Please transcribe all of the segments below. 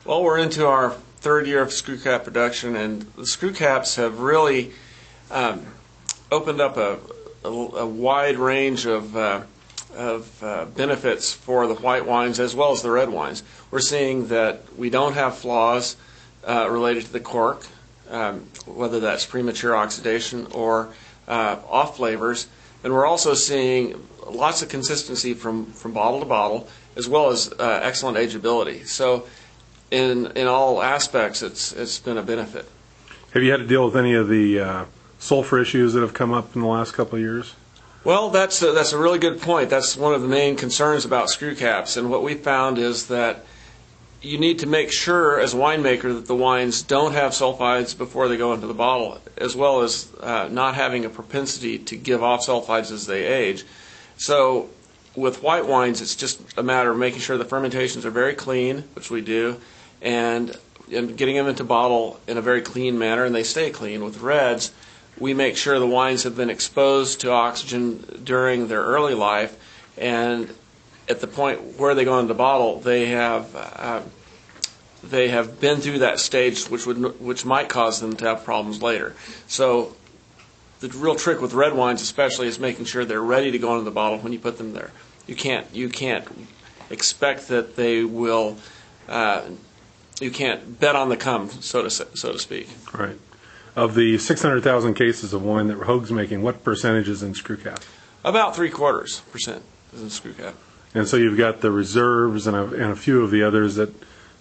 Well, we're into our third year of screw cap production, and the screw caps have really opened up a wide range of benefits for the white wines as well as the red wines. We're seeing that we don't have flaws related to the cork, whether that's premature oxidation or off flavors, and we're also seeing lots of consistency from bottle to bottle, as well as excellent ageability. So in all aspects, it's been a benefit. Have you had to deal with any of the sulfur issues that have come up in the last couple of years? Well, that's a really good point. That's one of the main concerns about screw caps, and what we found is that you need to make sure as a winemaker that the wines don't have sulfides before they go into the bottle, as well as not having a propensity to give off sulfides as they age. So with white wines, it's just a matter of making sure the fermentations are very clean, which we do, and getting them into bottle in a very clean manner, and they stay clean. With reds, we make sure the wines have been exposed to oxygen during their early life, and at the point where they go into the bottle, they have been through that stage, which might cause them to have problems later. So the real trick with red wines, especially, is making sure they're ready to go into the bottle when you put them there. You can't expect that they will. You can't bet on the come, so to speak. Right. Of the 600,000 cases of wine that Hogue's making, what percentage is in screw cap? About 0.75% is in screw cap. And so you've got the reserves and a few of the others that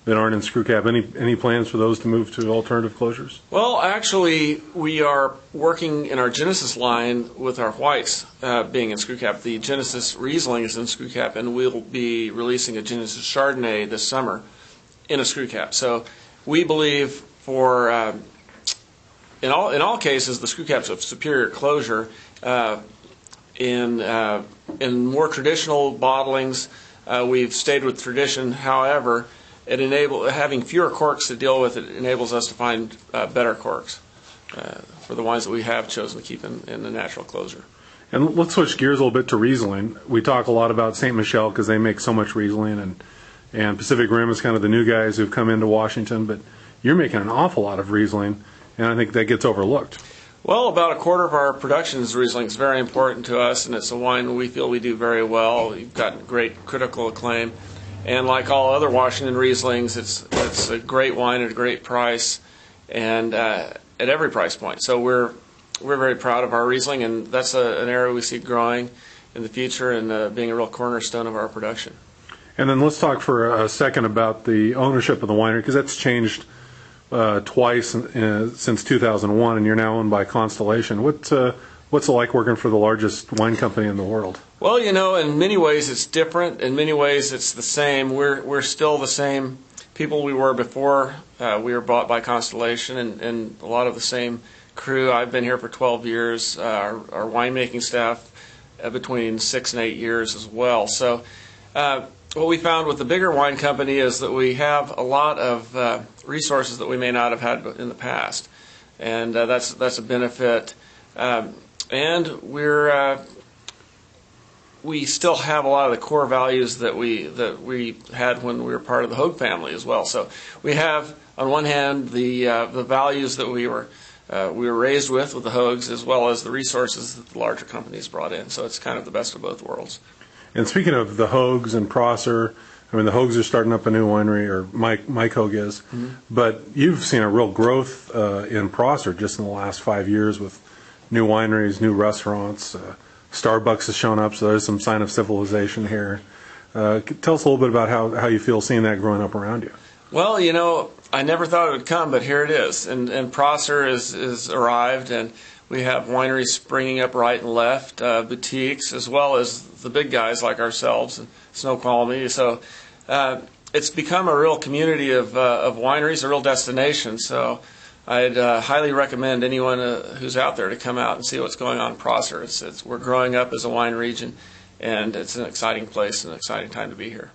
aren't in screw cap. Any plans for those to move to alternative closures? Well, actually, we are working in our Genesis line with our whites being in screw cap. The Genesis Riesling is in screw cap, and we'll be releasing a Genesis Chardonnay this summer in a screw cap. So we believe for in all cases the screw caps have superior closure. In more traditional bottlings, we've stayed with tradition. However, having fewer corks to deal with, it enables us to find better corks for the wines that we have chosen to keep in the natural closure. And let's switch gears a little bit to Riesling. We talk a lot about St. Michel because they make so much Riesling, and Pacific Rim is kind of the new guys who've come into Washington, but you're making an awful lot of Riesling, and I think that gets overlooked. Well, about a quarter of our production is Riesling. It's very important to us, and it's a wine we feel we do very well. We've gotten great critical acclaim. And like all other Washington Rieslings, it's a great wine at a great price, and at every price point. So we're very proud of our Riesling, and that's an area we see growing in the future and being a real cornerstone of our production. And then let's talk for a second about the ownership of the winery, because that's changed twice since 2001, and you're now owned by Constellation. What's it like working for the largest wine company in the world? Well, in many ways it's different. In many ways it's the same. We're still the same people we were before we were bought by Constellation, and a lot of the same crew. I've been here for 12 years. Our winemaking staff between 6 and 8 years as well. So what we found with the bigger wine company is that we have a lot of resources that we may not have had in the past, and that's a benefit. And we still have a lot of the core values that we had when we were part of the Hogue family as well. So we have, on one hand, the values that we were raised with the Hogues, as well as the resources that the larger companies brought in. So it's kind of the best of both worlds. And speaking of the Hogues and Prosser, I mean, the Hogues are starting up a new winery, or Mike Hogue is, but you've seen a real growth in Prosser just in the last 5 years with new wineries, new restaurants. Starbucks has shown up, so there's some sign of civilization here. Tell us a little bit about how you feel seeing that growing up around you. Well, I never thought it would come, but here it is. And Prosser is arrived, and we have wineries springing up right and left, boutiques, as well as the big guys like ourselves, and Snoqualmie. So it's become a real community of wineries, a real destination. So I'd highly recommend anyone who's out there to come out and see what's going on in Prosser. We're growing up as a wine region, and it's an exciting place and an exciting time to be here.